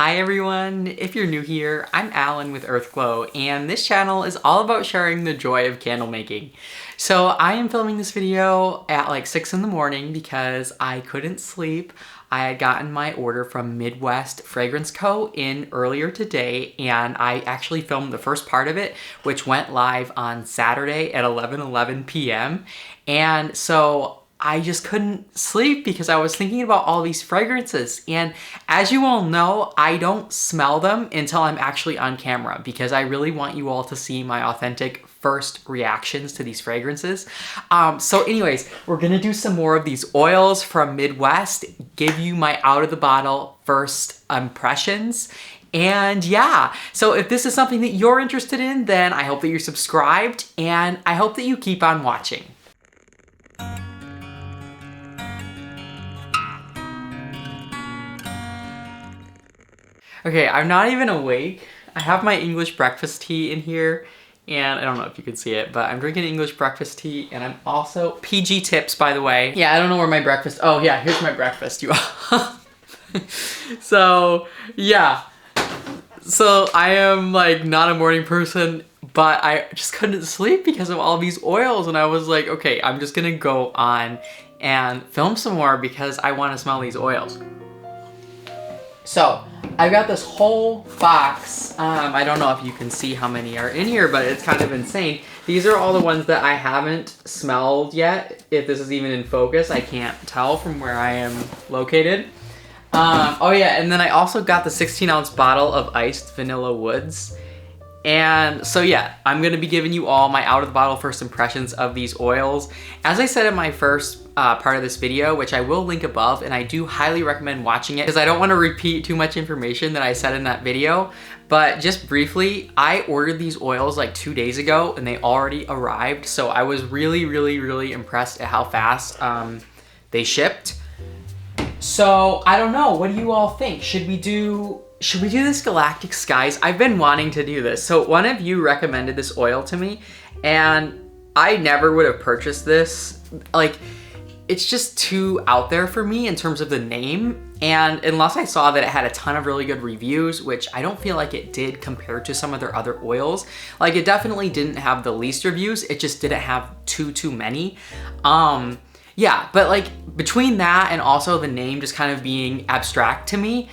Hi everyone, if you're new here, I'm Alan with Earthglow, and this channel is all about sharing the joy of candle making. So I am filming this video at like 6 in the morning because I couldn't sleep. I had gotten my order from Midwest Fragrance Co. in earlier today, and I actually filmed the first part of it, which went live on Saturday at 11:11 p.m. And so I just couldn't sleep because I was thinking about all these fragrances. And as you all know, I don't smell them until I'm actually on camera because I really want you all to see my authentic first reactions to these fragrances. So anyways, we're gonna do some more of these oils from Midwest, give you my out of the bottle first impressions. And yeah, so if this is something that you're interested in, then I hope that you're subscribed and I hope that you keep on watching. Okay, I'm not even awake. I have my English breakfast tea in here, and I don't know if you can see it, but I'm drinking English breakfast tea, and I'm also PG tips, by the way. Yeah, I don't know where my breakfast, oh yeah, here's my breakfast, you all. So, yeah. So I am like not a morning person, but I just couldn't sleep because of all these oils, and I was like, okay, I'm just gonna go on and film some more because I want to smell these oils. So, I've got this whole box. I don't know if you can see how many are in here, but it's kind of insane. These are all the ones that I haven't smelled yet. If this is even in focus, I can't tell from where I am located. Oh yeah, and then I also got the 16-ounce bottle of iced vanilla woods. And so yeah, I'm gonna be giving you all my out of the bottle first impressions of these oils. As I said in my first part of this video, which I will link above, and I do highly recommend watching it because I don't want to repeat too much information that I said in that video. But just briefly, I ordered these oils like 2 days ago and they already arrived. So I was really impressed at how fast they shipped. So I don't know, what do you all think? Should we do this Galactic Skies? I've been wanting to do this. So one of you recommended this oil to me and I never would have purchased this. Like, it's just too out there for me in terms of the name. And unless I saw that it had a ton of really good reviews, which I don't feel like it did compared to some of their other oils. Like, it definitely didn't have the least reviews. It just didn't have too many. Yeah, but like between that and also the name just kind of being abstract to me,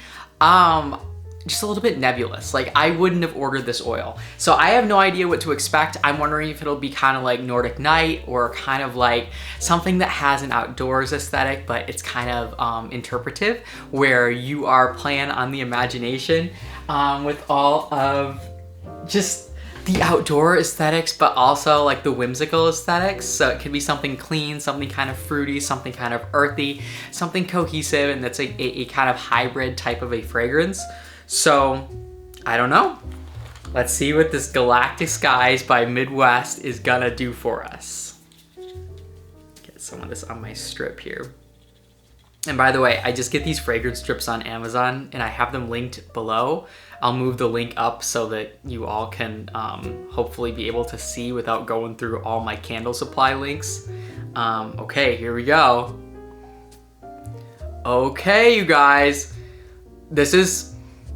just a little bit nebulous. Like, I wouldn't have ordered this oil. So I have no idea what to expect. I'm wondering if it'll be kind of like Nordic Night or kind of like something that has an outdoors aesthetic, but it's kind of interpretive, where you are playing on the imagination with all of just the outdoor aesthetics, but also like the whimsical aesthetics. So it could be something clean, something kind of fruity, something kind of earthy, something cohesive, and that's a kind of hybrid type of a fragrance. So, I don't know. Let's see what this Galactic Skies by Midwest is gonna do for us. Get some of this on my strip here. And by the way, I just get these fragrance strips on Amazon and I have them linked below. I'll move the link up so that you all can hopefully be able to see without going through all my candle supply links. Okay, here we go. Okay, you guys. This is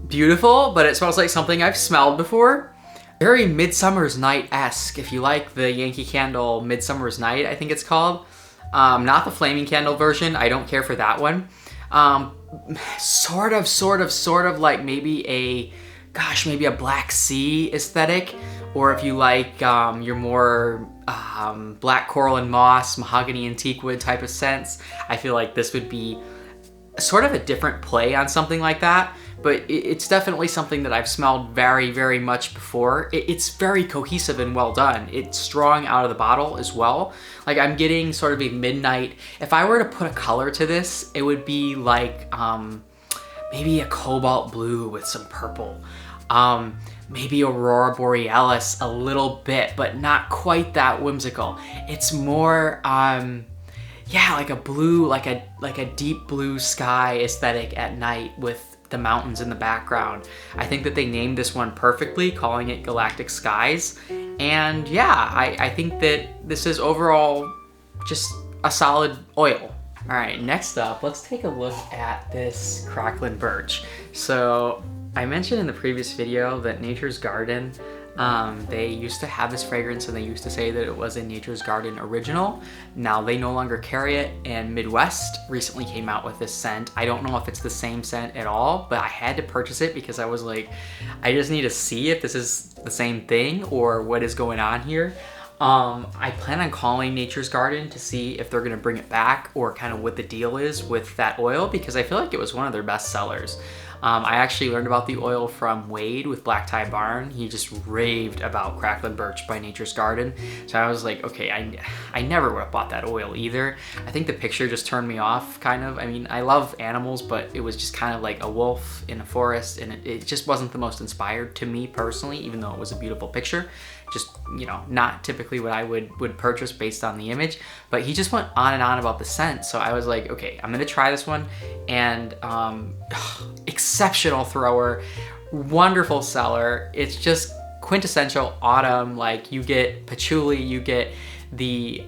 beautiful, but it smells like something I've smelled before. Very Midsummer's Night-esque, if you like the Yankee Candle Midsummer's Night, I think it's called. Not the Flaming Candle version, I don't care for that one. Sort of like maybe a Black Sea aesthetic, or if you like your more black coral and moss, mahogany and teakwood type of scents, I feel like this would be sort of a different play on something like that. But it's definitely something that I've smelled very much before. It's very cohesive and well done. It's strong out of the bottle as well. Like, I'm getting sort of a midnight. If I were to put a color to this, it would be like maybe a cobalt blue with some purple. Maybe Aurora Borealis a little bit, but not quite that whimsical. It's more yeah, like a blue, like a deep blue sky aesthetic at night with the mountains in the background. I think that they named this one perfectly, calling it Galactic Skies. And yeah, I think that this is overall just a solid oil. All right, next up, let's take a look at this Cracklin' Birch. So I mentioned in the previous video that Nature's Garden, they used to have this fragrance and they used to say that it was a Nature's Garden original. Now they no longer carry it, and Midwest recently came out with this scent. I don't know if it's the same scent at all, but I had to purchase it because I was like, I just need to see if this is the same thing or what is going on here. I plan on calling Nature's Garden to see if they're gonna bring it back or kind of what the deal is with that oil, because I feel like it was one of their best sellers. I actually learned about the oil from Wade with Black Tie Barn. He just raved about Cracklin' Birch by Nature's Garden. So I was like, okay, I never would have bought that oil either. I think the picture just turned me off, kind of. I mean, I love animals, but it was just kind of like a wolf in a forest, and it just wasn't the most inspired to me personally, even though it was a beautiful picture. Just, you know, not typically what I would purchase based on the image, but he just went on and on about the scent. So I was like, okay, I'm gonna try this one. And exceptional thrower, wonderful seller. It's just quintessential autumn. Like, you get patchouli, you get the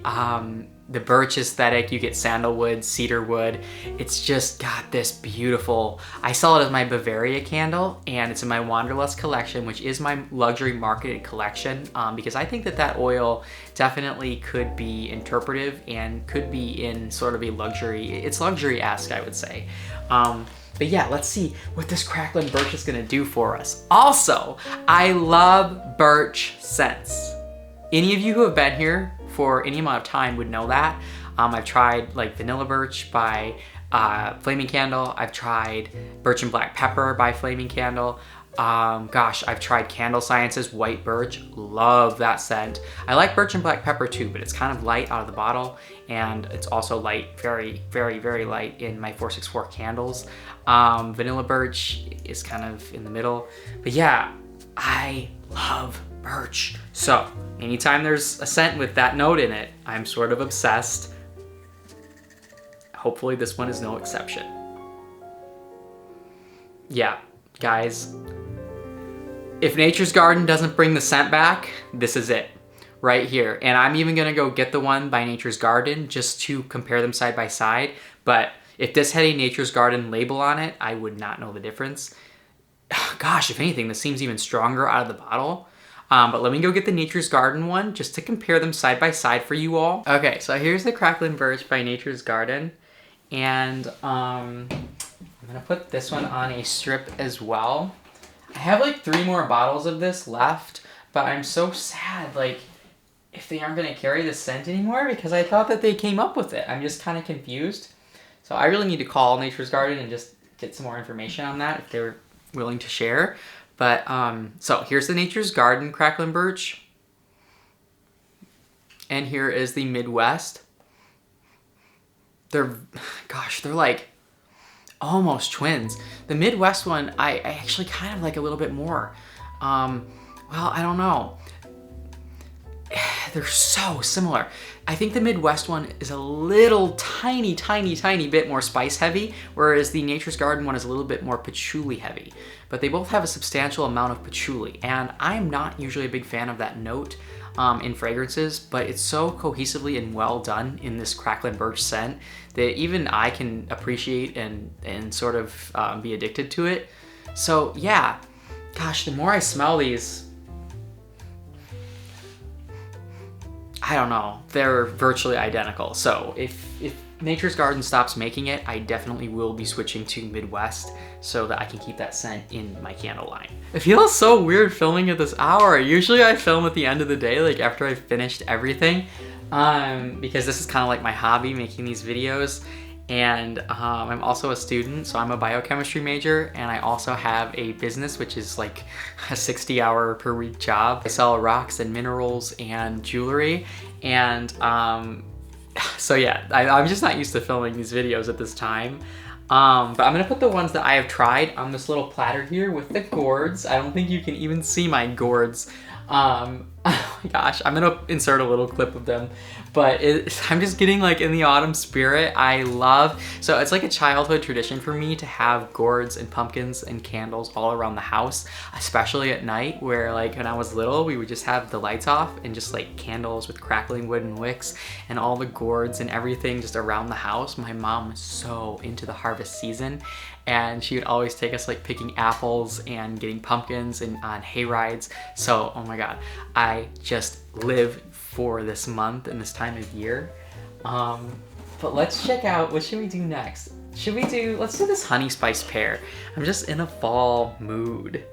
birch aesthetic, you get sandalwood, cedarwood. It's just got this beautiful, I sell it as my Bavaria candle, and it's in my Wanderlust collection, which is my luxury marketed collection, because I think that that oil definitely could be interpretive and could be in sort of a luxury, it's luxury-esque, I would say. But yeah, let's see what this Cracklin' Birch is gonna do for us. Also, I love birch scents. Any of you who have been here for any amount of time would know that. I've tried like Vanilla Birch by Flaming Candle. I've tried Birch and Black Pepper by Flaming Candle. Gosh, I've tried Candle Science's White Birch. Love that scent. I like Birch and Black Pepper too, but it's kind of light out of the bottle, and it's also light, very, very, very light in my 464 candles. Vanilla Birch is kind of in the middle. But yeah, I love birch. So anytime there's a scent with that note in it, I'm sort of obsessed. Hopefully this one is no exception. Yeah, guys, if Nature's Garden doesn't bring the scent back, this is it right here. And I'm even gonna go get the one by Nature's Garden just to compare them side by side. But if this had a Nature's Garden label on it, I would not know the difference. Gosh, if anything, this seems even stronger out of the bottle. But let me go get the Nature's Garden one just to compare them side by side for you all. Okay, so here's the Cracklin' Birch by Nature's Garden. And I'm gonna put this one on a strip as well. I have like 3 more bottles of this left, but I'm so sad, like, if they aren't gonna carry the scent anymore, because I thought that they came up with it. I'm just kind of confused. So I really need to call Nature's Garden and just get some more information on that if they were willing to share. But, so here's the Nature's Garden Cracklin' Birch. And here is the Midwest. They're like almost twins. The Midwest one, I actually kind of like a little bit more. Well, I don't know. They're so similar. I think the Midwest one is a little tiny bit more spice heavy, whereas the Nature's Garden one is a little bit more patchouli heavy. But they both have a substantial amount of patchouli, and I'm not usually a big fan of that note in fragrances, but it's so cohesively and well done in this Cracklin' Birch scent that even I can appreciate and sort of be addicted to it. So yeah, gosh, the more I smell these, I don't know, they're virtually identical. So if Nature's Garden stops making it, I definitely will be switching to Midwest so that I can keep that scent in my candle line. It feels so weird filming at this hour. Usually I film at the end of the day, like after I've finished everything, because this is kind of like my hobby, making these videos. And I'm also a student, so I'm a biochemistry major, and I also have a business, which is like a 60-hour per week job. I sell rocks and minerals and jewelry, and so yeah, I'm just not used to filming these videos at this time. But I'm gonna put the ones that I have tried on this little platter here with the gourds. I don't think you can even see my gourds. Oh my gosh, I'm gonna insert a little clip of them, but I'm just getting like in the autumn spirit. So it's like a childhood tradition for me to have gourds and pumpkins and candles all around the house, especially at night, where like when I was little, we would just have the lights off and just like candles with crackling wooden wicks and all the gourds and everything just around the house. My mom was so into the harvest season, and she would always take us like picking apples and getting pumpkins and on hay rides. So, oh my God, I just live for this month and this time of year. But let's check out, what should we do next? Let's do this honey spice pear. I'm just in a fall mood.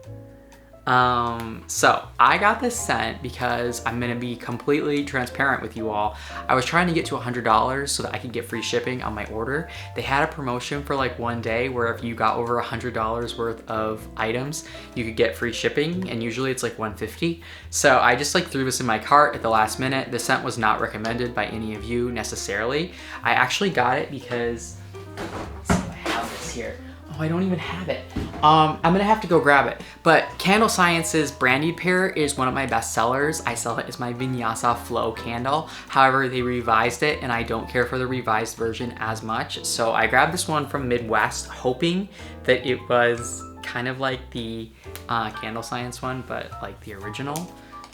So I got this scent because I'm gonna be completely transparent with you all. I was trying to get to $100 so that I could get free shipping on my order. They had a promotion for like one day where if you got over $100 worth of items, you could get free shipping, and usually it's like $150. So I just like threw this in my cart at the last minute. The scent was not recommended by any of you necessarily. I actually got it because, let's see if I have this here. Oh, I don't even have it. I'm gonna have to go grab it. But Candle Science's brandied pear is one of my best sellers. I sell it as my Vinyasa Flow candle. However, they revised it and I don't care for the revised version as much. So I grabbed this one from Midwest, hoping that it was kind of like the Candle Science one, but like the original.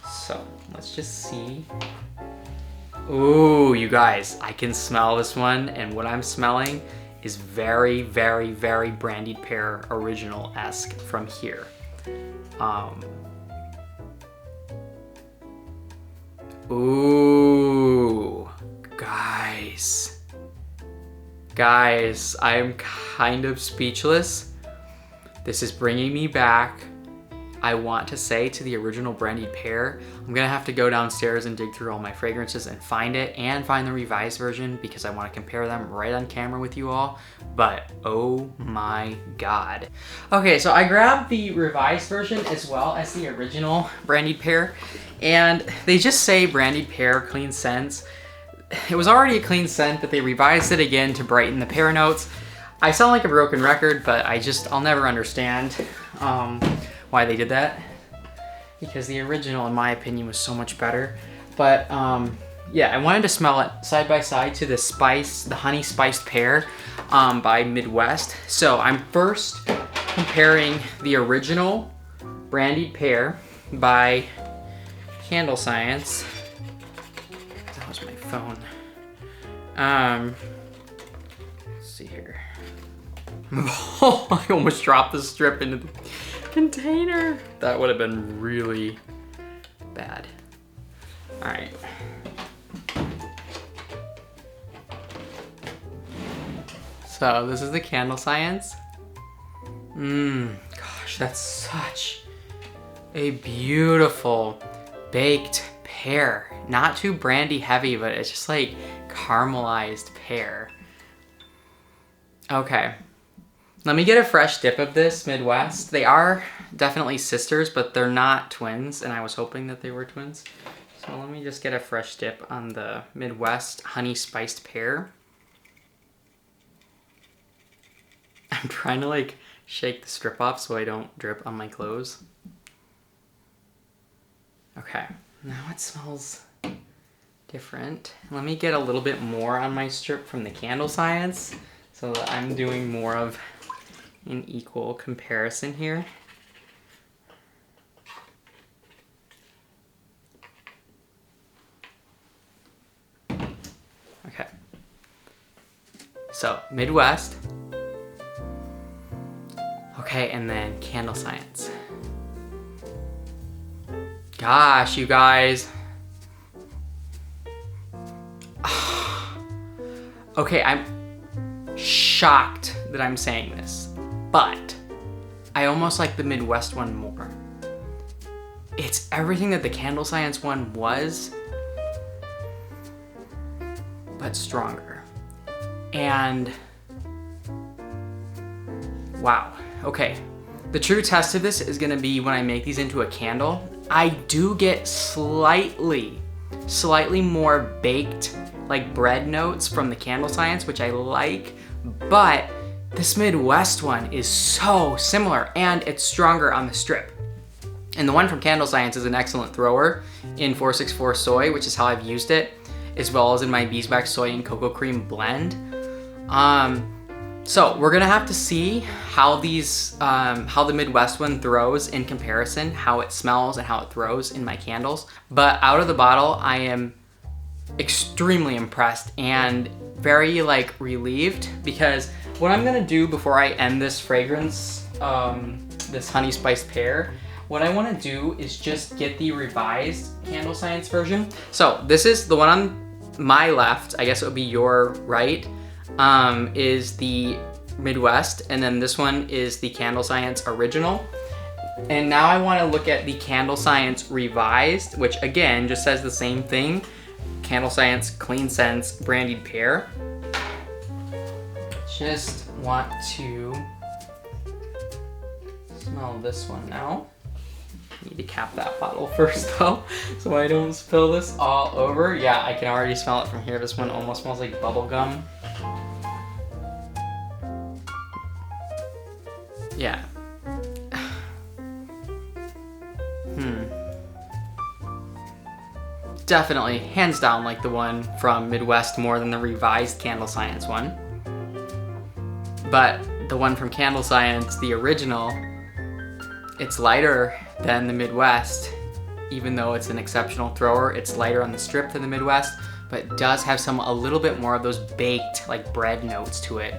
So let's just see. Ooh, you guys, I can smell this one, and what I'm smelling is very, very, very brandied pear original-esque from here. Ooh, guys, I'm kind of speechless. This is bringing me back, I want to say, to the original brandied pear. I'm gonna have to go downstairs and dig through all my fragrances and find it, and find the revised version because I want to compare them right on camera with you all. But oh my God. Okay, so I grabbed the revised version as well as the original brandied pear, and they just say brandied pear clean scents. It was already a clean scent, but they revised it again to brighten the pear notes. I sound like a broken record, but I'll never understand why they did that, because the original, in my opinion, was so much better. But yeah, I wanted to smell it side by side to the honey spiced pear by Midwest. So I'm first comparing the original brandied pear by Candle Science. That was my phone. Let's see here. Oh, I almost dropped the strip into the container. That would have been really bad. All right. So this is the Candle Science. Gosh, that's such a beautiful baked pear. Not too brandy heavy, but it's just like caramelized pear. Okay. Let me get a fresh dip of this Midwest. They are definitely sisters, but they're not twins, and I was hoping that they were twins. So let me just get a fresh dip on the Midwest honey spiced pear. I'm trying to like shake the strip off so I don't drip on my clothes. Okay, now it smells different. Let me get a little bit more on my strip from the Candle Science so that I'm doing more of an equal comparison here. Okay. So, Midwest. Okay, and then Candle Science. Gosh, you guys. Okay, I'm shocked that I'm saying this, but I almost like the Midwest one more. It's everything that the Candle Science one was, but stronger. And wow, okay. The true test of this is gonna be when I make these into a candle. I do get slightly more baked, like bread notes from the Candle Science, which I like, but this Midwest one is so similar, and it's stronger on the strip. And the one from Candle Science is an excellent thrower in 464 soy, which is how I've used it, as well as in my beeswax soy and cocoa cream blend. So we're gonna have to see how how the Midwest one throws in comparison, how it smells and how it throws in my candles. But out of the bottle, I am extremely impressed and very like relieved, because what I'm gonna do before I end this fragrance, this honey spiced pear, what I want to do is just get the revised Candle Science version. So this is the one on my left, I guess it would be your right, is the Midwest, and then this one is the Candle Science original. And now I want to look at the Candle Science revised, which again just says the same thing. Candle Science Clean Scents Brandied Pear. Just want to smell this one now. Need to cap that bottle first though, so I don't spill this all over. Yeah, I can already smell it from here. This one almost smells like bubble gum. Yeah. Definitely, hands down, like the one from Midwest more than the revised Candle Science one. But the one from Candle Science, the original, it's lighter than the Midwest. Even though it's an exceptional thrower, it's lighter on the strip than the Midwest, but does have a little bit more of those baked, like bread notes to it.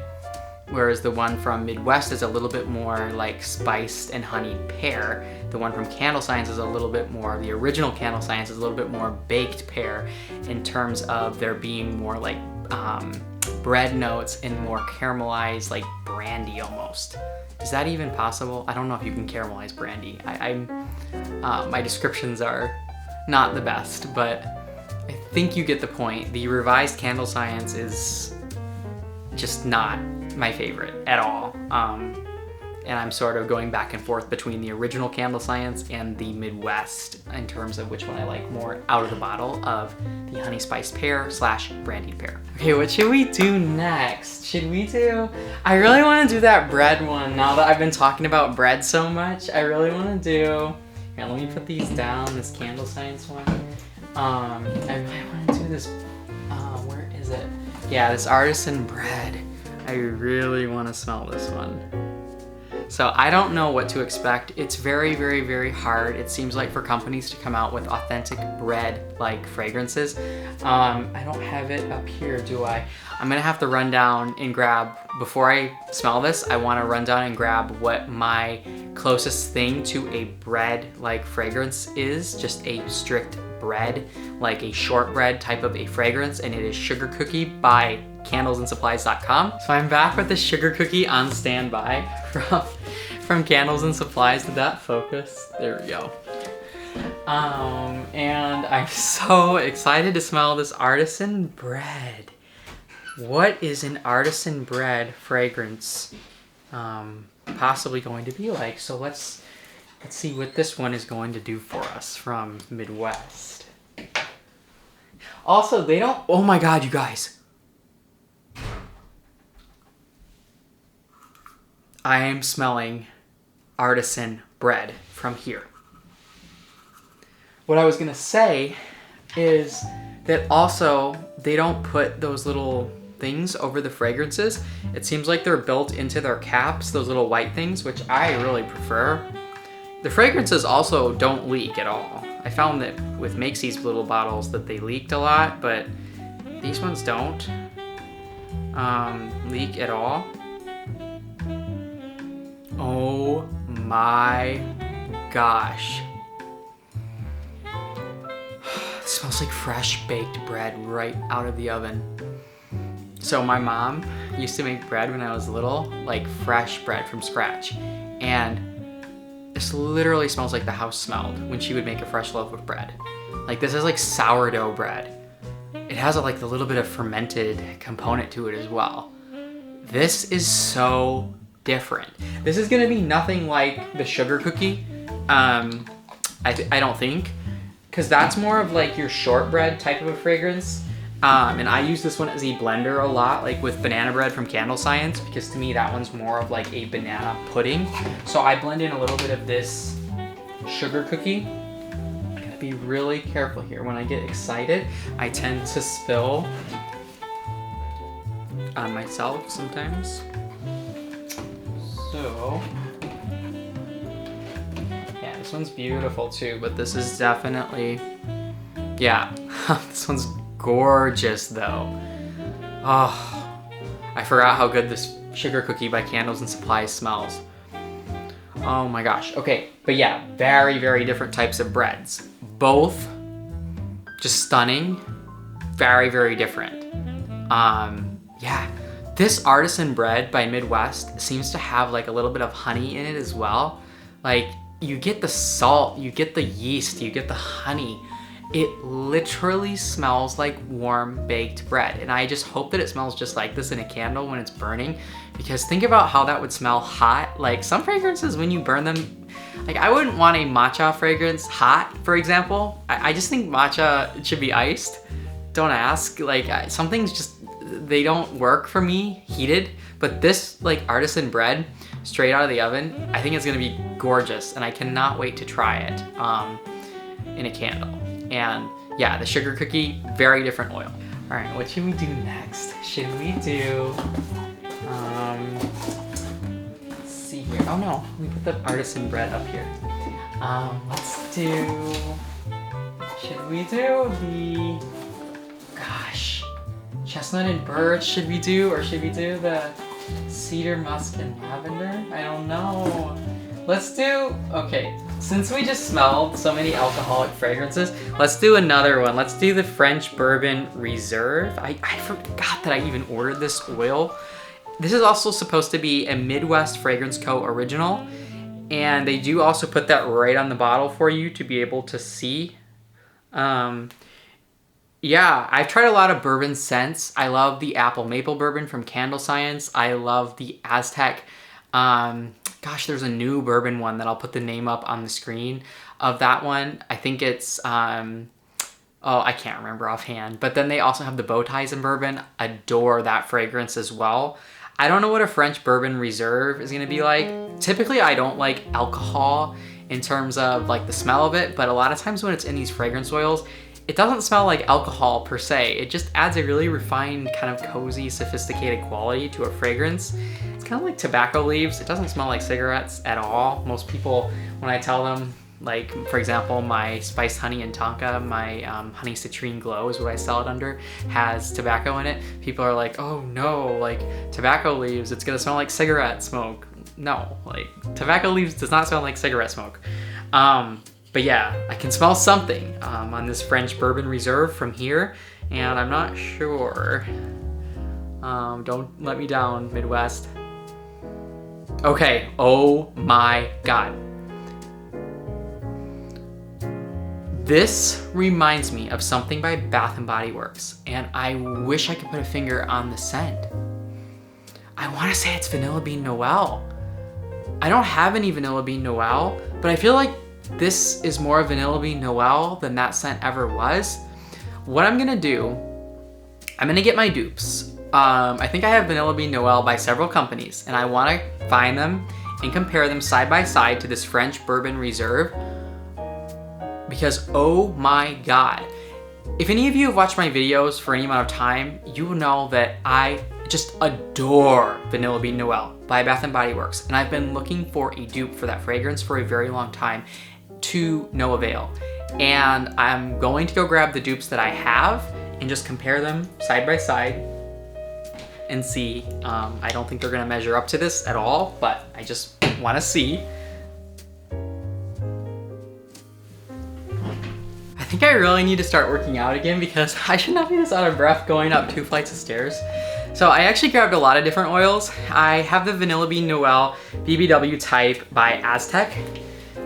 Whereas the one from Midwest is a little bit more like spiced and honeyed pear. The one from Candle Science is a little bit more, the original Candle Science is a little bit more baked pear in terms of there being more like bread notes and more caramelized, like brandy almost. Is that even possible? I don't know if you can caramelize brandy. My descriptions are not the best, but I think you get the point. The revised Candle Science is just not my favorite at all. And I'm sort of going back and forth between the original Candle Science and the Midwest in terms of which one I like more out of the bottle of the honey spiced pear / brandied pear. Okay, what should we do next? I really want to do that bread one now that I've been talking about bread so much. I really want to do, here, let me put these down, this Candle Science one. I really want to do this, where is it? Yeah, this artisan bread. I really want to smell this one. So I don't know what to expect. It's very, very, very hard, it seems like, for companies to come out with authentic bread-like fragrances. I don't have it up here, do I? I'm gonna have to run down and grab, before I smell this, I wanna run down and grab what my closest thing to a bread-like fragrance is, just a strict bread, like a shortbread type of a fragrance, and it is Sugar Cookie by candlesandSupplies.com. So I'm back with the Sugar Cookie on standby from Candles and Supplies. Did that focus? There we go. And I'm so excited to smell this artisan bread. What is an artisan bread fragrance possibly going to be like? So let's see what this one is going to do for us from Midwest. Also, they don't, oh my God, you guys. I am smelling artisan bread from here. What I was gonna say is that also they don't put those little things over the fragrances. It seems like they're built into their caps, those little white things, which I really prefer. The fragrances also don't leak at all. I found that with Makesie's little bottles that they leaked a lot, but these ones don't leak at all. Oh my gosh. It smells like fresh baked bread right out of the oven. So my mom used to make bread when I was little, like fresh bread from scratch. And this literally smells like the house smelled when she would make a fresh loaf of bread. Like this is like sourdough bread. It has like a little bit of fermented component to it as well. This is so different. This is gonna be nothing like the Sugar Cookie, I don't think, because that's more of like your shortbread type of a fragrance. And I use this one as a blender a lot, like with banana bread from Candle Science, because to me that one's more of like a banana pudding. So I blend in a little bit of this Sugar Cookie. I gotta be really careful here. When I get excited, I tend to spill on myself sometimes. So, yeah, this one's beautiful too, but this is definitely, yeah, this one's gorgeous though. Oh, I forgot how good this sugar cookie by Candles and Supplies smells. Oh my gosh. Okay, but yeah, very, very different types of breads. Both just stunning, very, very different. Yeah, this artisan bread by Midwest seems to have like a little bit of honey in it as well. Like you get the salt, you get the yeast, you get the honey. It literally smells like warm baked bread. And I just hope that it smells just like this in a candle when it's burning, because think about how that would smell hot. Like some fragrances, when you burn them, like I wouldn't want a matcha fragrance hot, for example. I just think matcha should be iced. Don't ask, like some things just, they don't work for me heated. But this like artisan bread straight out of the oven, I think it's gonna be gorgeous, and I cannot wait to try it in a candle. And yeah, the sugar cookie, very different oil. All right, what should we do next? Should we do, let's see here. Oh no, let me put the artisan bread up here. Let's do, should we do the, gosh, chestnut and birch should we do, or should we do the cedar, musk, and lavender? I don't know. Let's do, okay, since we just smelled so many alcoholic fragrances, let's do another one. Let's do the French Bourbon Reserve. I forgot that I even ordered this oil. This is also supposed to be a Midwest Fragrance Co. original, and they do also put that right on the bottle for you to be able to see. Yeah, I've tried a lot of bourbon scents. I love the apple maple bourbon from Candle Science. I love the Aztec. Gosh, there's a new bourbon one that I'll put the name up on the screen of that one. I think it's, oh, I can't remember offhand. But then they also have the bow ties in bourbon. Adore that fragrance as well. I don't know what a French Bourbon Reserve is gonna be like. Typically, I don't like alcohol in terms of like the smell of it, but a lot of times when it's in these fragrance oils, it doesn't smell like alcohol per se. It just adds a really refined, kind of cozy, sophisticated quality to a fragrance. It's kind of like tobacco leaves. It doesn't smell like cigarettes at all. Most people, when I tell them, like, for example, my spiced honey and tonka, my honey citrine glow is what I sell it under, has tobacco in it. People are like, oh no, like tobacco leaves, it's gonna smell like cigarette smoke. No, like tobacco leaves does not smell like cigarette smoke. But yeah, I can smell something on this French Bourbon Reserve from here, and I'm not sure. Don't let me down, Midwest. Okay, oh my God. This reminds me of something by Bath & Body Works, and I wish I could put a finger on the scent. I wanna say it's Vanilla Bean Noel. I don't have any Vanilla Bean Noel, but I feel like this is more Vanilla Bean Noel than that scent ever was. What I'm gonna do, I'm gonna get my dupes. I think I have Vanilla Bean Noel by several companies, and I wanna find them and compare them side by side to this French Bourbon Reserve, because oh my God. If any of you have watched my videos for any amount of time, you will know that I just adore Vanilla Bean Noel by Bath & Body Works, and I've been looking for a dupe for that fragrance for a very long time, to no avail. And I'm going to go grab the dupes that I have and just compare them side by side and see. I don't think they're gonna measure up to this at all, but I just wanna see. I think I really need to start working out again, because I should not be this out of breath going up 2 flights of stairs. So I actually grabbed a lot of different oils. I have the Vanilla Bean Noel BBW type by Aztec.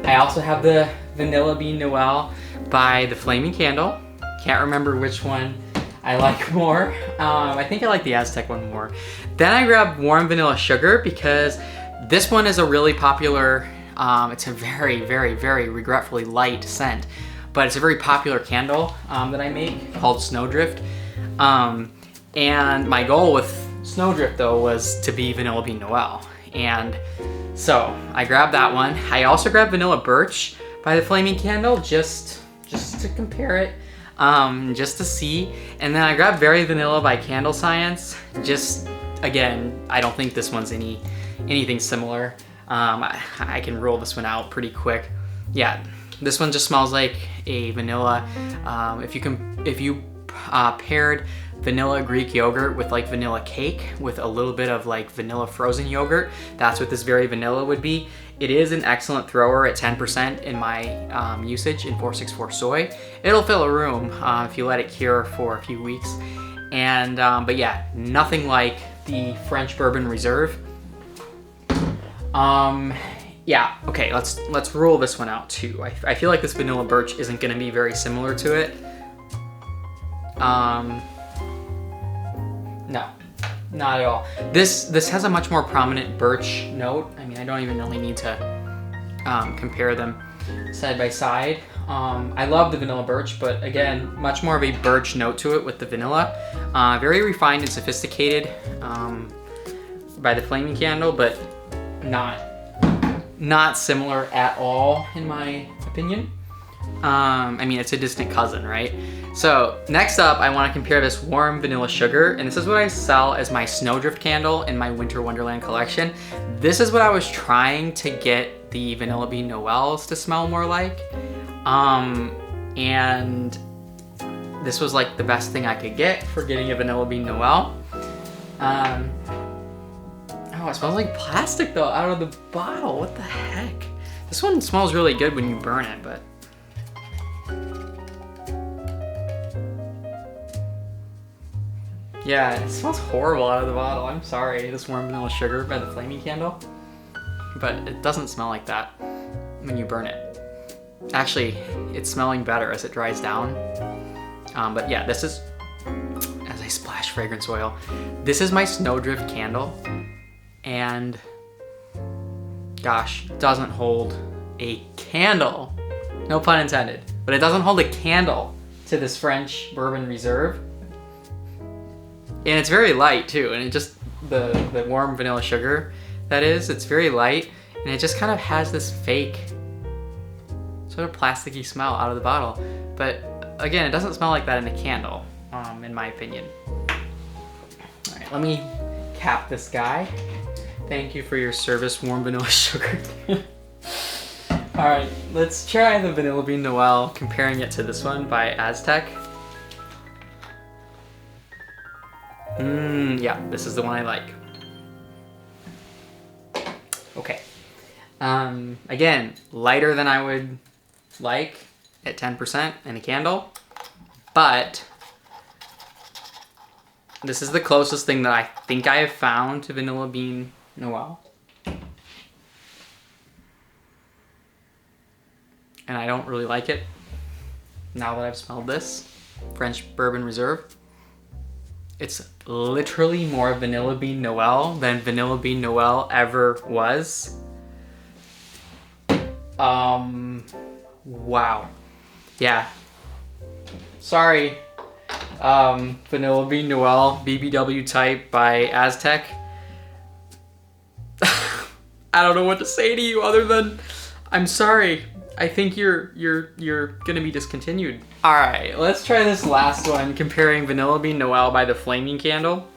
I also have the Vanilla Bean Noel by the Flaming Candle. Can't remember which one I like more. I think I like the Aztec one more. Then I grabbed Warm Vanilla Sugar, because this one is a really popular, it's a very, very, very regretfully light scent, but it's a very popular candle that I make called Snowdrift. And my goal with Snowdrift though was to be Vanilla Bean Noel. And so I grabbed that one. I also grabbed Vanilla Birch by the Flaming Candle, just to compare it, just to see. And then I grabbed Berry Vanilla by Candle Science. Just, again, I don't think this one's anything similar. I can roll this one out pretty quick. Yeah, this one just smells like a vanilla. If you paired vanilla Greek yogurt with like vanilla cake with a little bit of like vanilla frozen yogurt. That's what this very vanilla would be. It is an excellent thrower at 10% in my usage in 464 soy. It'll fill a room if you let it cure for a few weeks. And but yeah, nothing like the French Bourbon Reserve. Yeah, okay, let's rule this one out too. I feel like this vanilla birch isn't gonna be very similar to it. No, not at all. This has a much more prominent birch note. I mean, I don't even really need to compare them side by side. I love the vanilla birch, but again, much more of a birch note to it with the vanilla. Very refined and sophisticated by the Flaming Candle, but not similar at all in my opinion. I mean, it's a distant cousin, right? So next up, I want to compare this warm vanilla sugar, and this is what I sell as my Snowdrift candle in my Winter Wonderland collection. This is what I was trying to get the Vanilla Bean Noels to smell more like. And this was like the best thing I could get for getting a Vanilla Bean Noel. Oh, it smells like plastic though, out of the bottle. What the heck? This one smells really good when you burn it, but yeah, it smells horrible out of the bottle. I'm sorry, this warm vanilla sugar by the Flaming Candle. But it doesn't smell like that when you burn it. Actually, it's smelling better as it dries down. But yeah, this is, as I splash fragrance oil, this is my Snowdrift candle. And gosh, doesn't hold a candle, no pun intended, but it doesn't hold a candle to this French Bourbon Reserve. And it's very light too, and it just, the warm vanilla sugar, that is, it's very light, and it just kind of has this fake, sort of plasticky smell out of the bottle. But again, it doesn't smell like that in a candle, in my opinion. All right, let me cap this guy. Thank you for your service, warm vanilla sugar. All right, let's try the Vanilla Bean Noel, comparing it to this one by Aztec. Yeah, this is the one I like. Okay. Again, lighter than I would like at 10% in a candle, but this is the closest thing that I think I have found to Vanilla Bean Noel. And I don't really like it now that I've smelled this French Bourbon Reserve. It's literally more Vanilla Bean Noel than Vanilla Bean Noel ever was. Wow. Yeah. Sorry. Vanilla Bean Noel BBW type by Aztec. I don't know what to say to you other than I'm sorry. I think you're gonna be discontinued. All right, let's try this last one, comparing Vanilla Bean Noel by the Flaming Candle.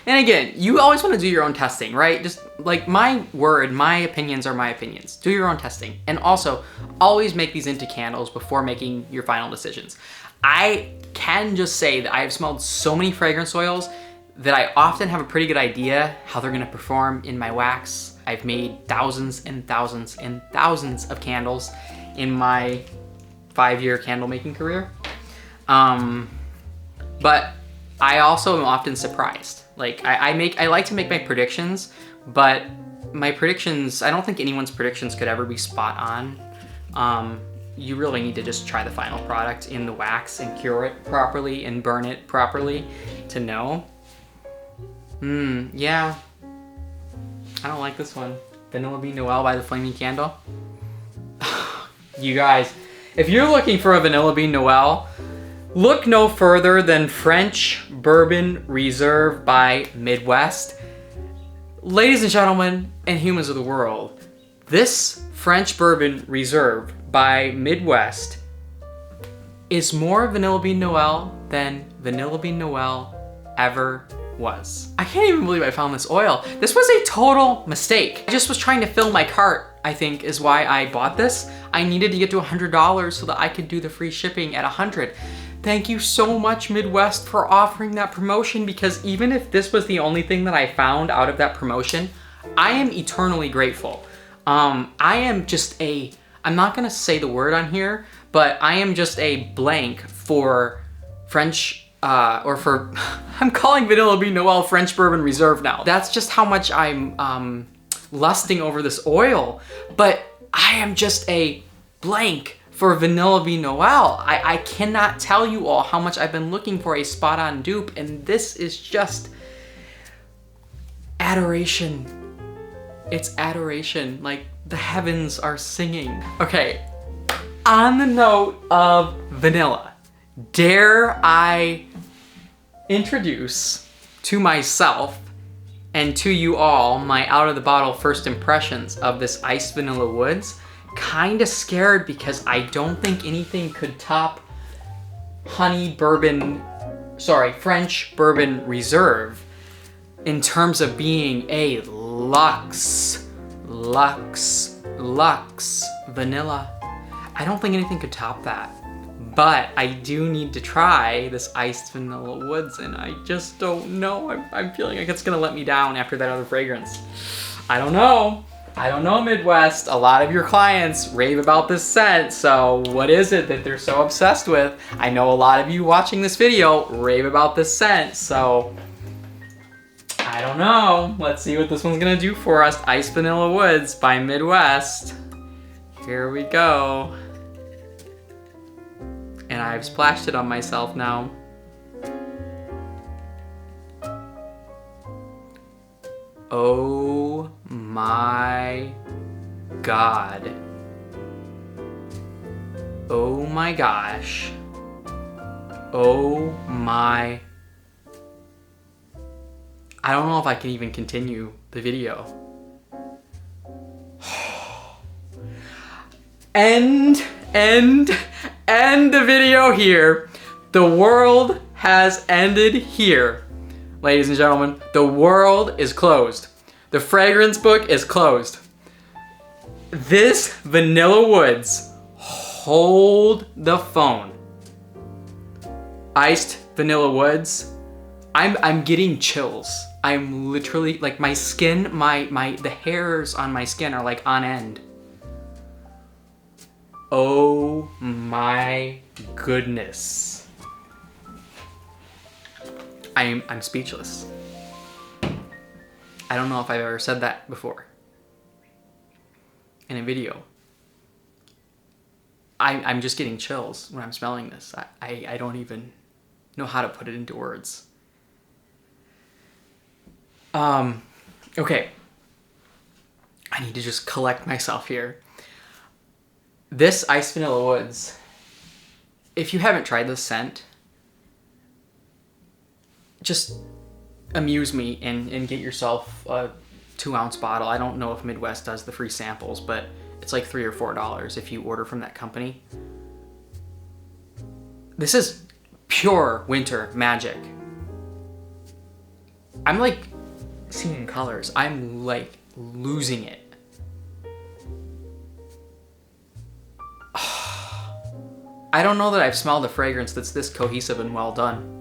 And again, you always want to do your own testing, right? Just like my word, my opinions are my opinions. Do your own testing. And also, always make these into candles before making your final decisions. I can just say that I have smelled so many fragrance oils that I often have a pretty good idea how they're gonna perform in my wax. I've made thousands and thousands and thousands of candles in my 5-year candle making career. But I also am often surprised. Like I like to make my predictions, but my predictions, I don't think anyone's predictions could ever be spot on. You really need to just try the final product in the wax and cure it properly and burn it properly to know. Yeah. I don't like this one. Vanilla Bean Noel by the Flaming Candle. You guys, if you're looking for a Vanilla Bean Noel, look no further than French Bourbon Reserve by Midwest. Ladies and gentlemen, and humans of the world, this French Bourbon Reserve by Midwest is more Vanilla Bean Noel than Vanilla Bean Noel ever was. I can't even believe I found this oil. This was a total mistake. I just was trying to fill my cart, I think, is why I bought this. I needed to get to $100 so that I could do the free shipping at $100. Thank you so much, Midwest, for offering that promotion, because even if this was the only thing that I found out of that promotion, I am eternally grateful. I am just I'm not gonna say the word on here, but I am just a blank for French, I'm calling Vanilla Bean Noel French Bourbon Reserve now. That's just how much I'm lusting over this oil, but I am just a blank for Vanilla Bean Noel. I cannot tell you all how much I've been looking for a spot on dupe, and this is just adoration. It's adoration, like the heavens are singing. Okay, on the note of vanilla, dare I introduce to myself and to you all my out of the bottle first impressions of this iced vanilla woods. Kinda scared because I don't think anything could top French Bourbon Reserve in terms of being a luxe vanilla. I don't think anything could top that. But I do need to try this iced vanilla woods, and I just don't know. I'm feeling like it's gonna let me down after that other fragrance. I don't know, Midwest. A lot of your clients rave about this scent, so what is it that they're so obsessed with? I know a lot of you watching this video rave about this scent, so I don't know. Let's see what this one's gonna do for us. Iced Vanilla Woods by Midwest. Here we go. And I've splashed it on myself now. Oh my God. Oh my gosh. Oh my. I don't know if I can even continue the video. End the video here. The world has ended here. Ladies and gentlemen, the world is closed. The fragrance book is closed. This Vanilla Woods, hold the phone. Iced Vanilla Woods, I'm getting chills. I'm literally, like, my skin, the hairs on my skin are like on end. Oh my goodness. I'm speechless. I don't know if I've ever said that before in a video. I'm just getting chills when I'm smelling this. I don't even know how to put it into words. Okay. I need to just collect myself here. This Iced Vanilla Woods, if you haven't tried this scent, just amuse me and get yourself a 2-ounce bottle. I don't know if Midwest does the free samples, but it's like $3 or $4 if you order from that company. This is pure winter magic. I'm like seeing colors. I'm like losing it. I don't know that I've smelled a fragrance that's this cohesive and well done.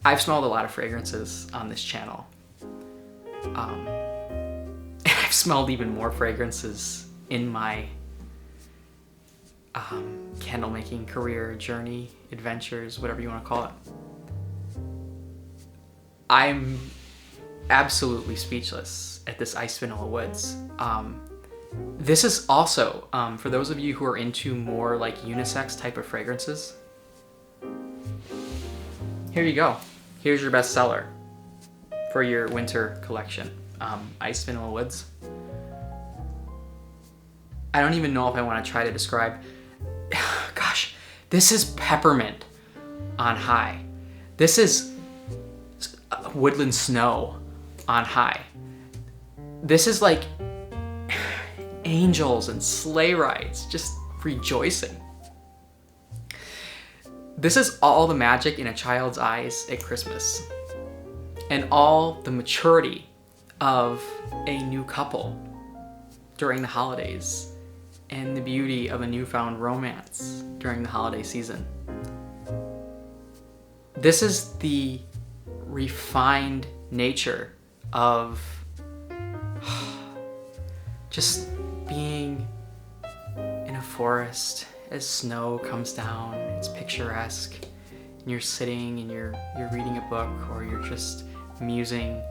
I've smelled a lot of fragrances on this channel. And I've smelled even more fragrances in my candle making career, journey, adventures, whatever you want to call it. I'm absolutely speechless at this Iced Vanilla Woods. This is also, for those of you who are into more like unisex type of fragrances, here you go. Here's your best seller for your winter collection. Iced Vanilla Woods. I don't even know if I want to try to describe. Gosh, this is peppermint on high. This is woodland snow on high. This is like angels and sleigh rides just rejoicing. This is all the magic in a child's eyes at Christmas, and all the maturity of a new couple during the holidays and the beauty of a newfound romance during the holiday season. This is the refined nature of just being in a forest as snow comes down. It's picturesque, and you're sitting and you're reading a book, or you're just musing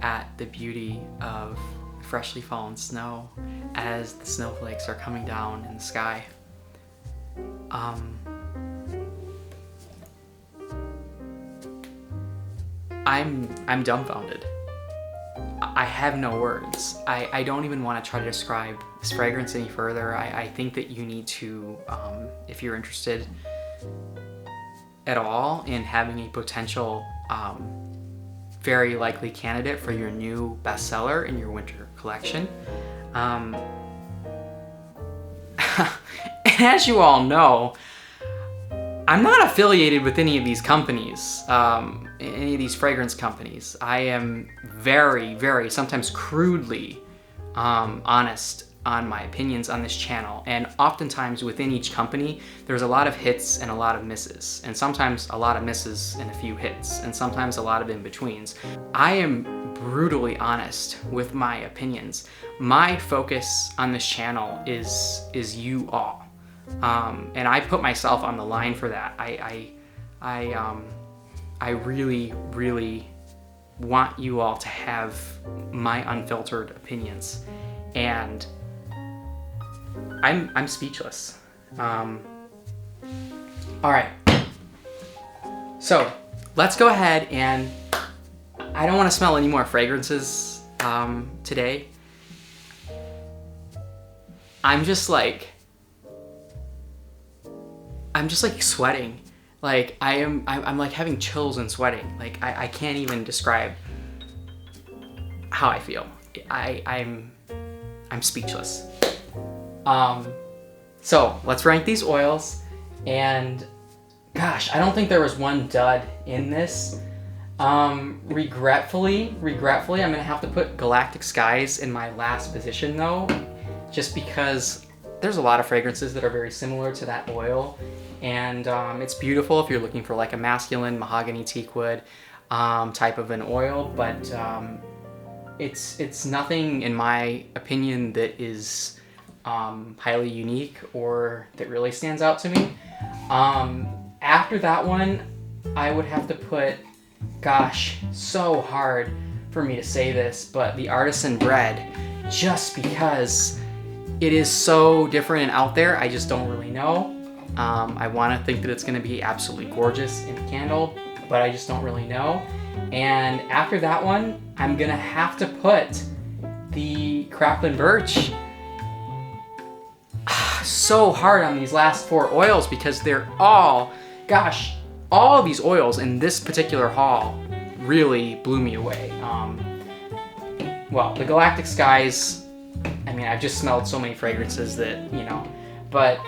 at the beauty of freshly fallen snow as the snowflakes are coming down in the sky. I'm dumbfounded. I have no words. I don't even want to try to describe this fragrance any further. I think that you need to, if you're interested at all in having a potential very likely candidate for your new bestseller in your winter collection. And as you all know, I'm not affiliated with any of these companies, any of these fragrance companies. I am very, very, sometimes crudely honest on my opinions on this channel. And oftentimes within each company, there's a lot of hits and a lot of misses. And sometimes a lot of misses and a few hits. And sometimes a lot of in-betweens. I am brutally honest with my opinions. My focus on this channel is you all. And I put myself on the line for that. I really, really want you all to have my unfiltered opinions, and I'm speechless. All right, so let's go ahead, and I don't want to smell any more fragrances today. I'm just like sweating. Like I'm like having chills and sweating. Like I can't even describe how I feel. I'm speechless. So let's rank these oils, and gosh, I don't think there was one dud in this. Regretfully, I'm gonna have to put Galactic Skies in my last position though, just because there's a lot of fragrances that are very similar to that oil, and it's beautiful if you're looking for like a masculine mahogany teakwood type of an oil, but it's nothing in my opinion that is highly unique or that really stands out to me. After that one, I would have to put, gosh, so hard for me to say this, but the Artisan Bread, just because it is so different and out there. I just don't really know. I want to think that it's going to be absolutely gorgeous in a candle, but I just don't really know. And after that one, I'm going to have to put the Cracklin' Birch. So hard on these last four oils because they're all, gosh, all of these oils in this particular haul really blew me away. Well, the Galactic Skies, I mean, I've just smelled so many fragrances that, you know, but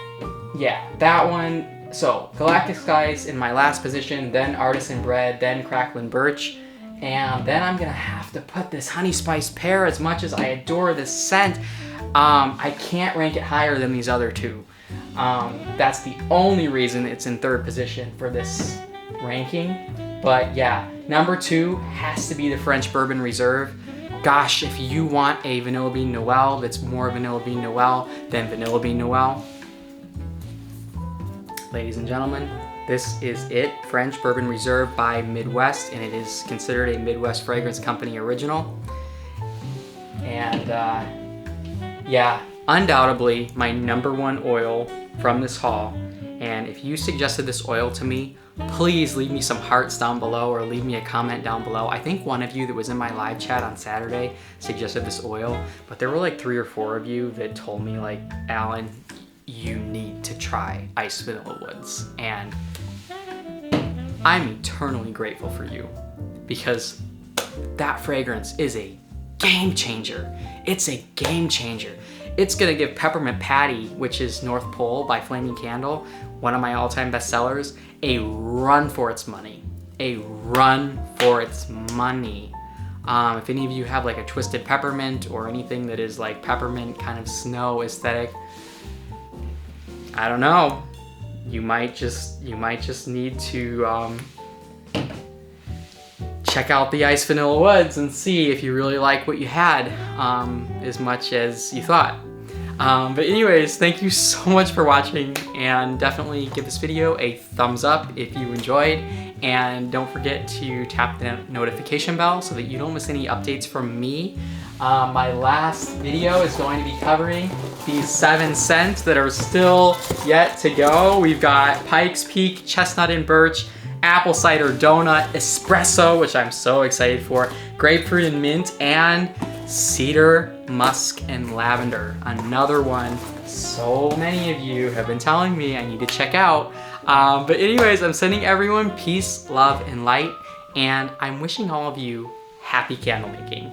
yeah, that one. So Galactic Skies in my last position, then Artisan Bread, then Cracklin' Birch, and then I'm gonna have to put this Honey Spice Pear. As much as I adore this scent, I can't rank it higher than these other two. That's the only reason it's in third position for this ranking. But yeah, number 2 has to be the French Bourbon Reserve. Gosh, if you want a Vanilla Bean Noel that's more Vanilla Bean Noel than Vanilla Bean Noel, ladies and gentlemen, this is it. French Bourbon Reserve by Midwest, and it is considered a Midwest Fragrance Company original. And yeah, undoubtedly my number 1 oil from this haul. And if you suggested this oil to me, please leave me some hearts down below or leave me a comment down below. I think one of you that was in my live chat on Saturday suggested this oil, but there were like 3 or 4 of you that told me like, Alan, you need to try Ice Vanilla Woods. And I'm eternally grateful for you, because that fragrance is a game changer. It's a game changer. It's gonna give Peppermint Patty, which is North Pole by Flaming Candle, one of my all-time bestsellers, a run for its money. A run for its money. If any of you have like a Twisted Peppermint or anything that is like peppermint kind of snow aesthetic, I don't know. You might just need to check out the Ice Vanilla Woods and see if you really like what you had as much as you thought. But anyways, thank you so much for watching, and definitely give this video a thumbs up if you enjoyed, and don't forget to tap the notification bell so that you don't miss any updates from me. My last video is going to be covering these 7 scents that are still yet to go. We've got Pikes Peak, Chestnut and Birch, Apple Cider Donut, Espresso, which I'm so excited for, Grapefruit and Mint, and Cedar, Musk, and Lavender. Another one so many of you have been telling me I need to check out. But anyways, I'm sending everyone peace, love, and light, and I'm wishing all of you happy candle making.